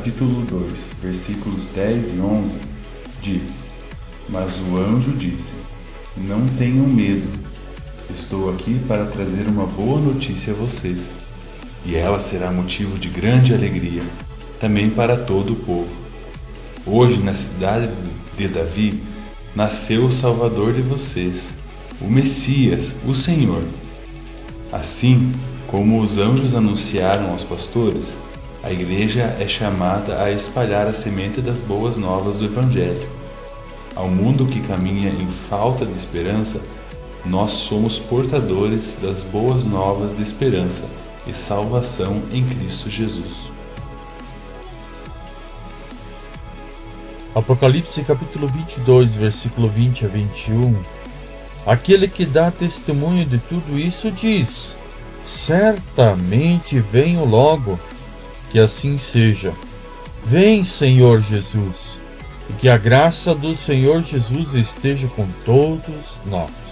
capítulo 2, versículos 10 e 11, diz: Mas o anjo disse: Não tenham medo, estou aqui para trazer uma boa notícia a vocês, e ela será motivo de grande alegria, também para todo o povo. Hoje, na cidade de Davi, nasceu o Salvador de vocês, o Messias, o Senhor. Assim como os anjos anunciaram aos pastores, a igreja é chamada a espalhar a semente das boas novas do Evangelho. Ao mundo que caminha em falta de esperança, nós somos portadores das boas novas de esperança e salvação em Cristo Jesus. Apocalipse capítulo 22, versículo 20 a 21. Aquele que dá testemunho de tudo isso diz: Certamente venho logo, que assim seja. Vem, Senhor Jesus, e que a graça do Senhor Jesus esteja com todos nós.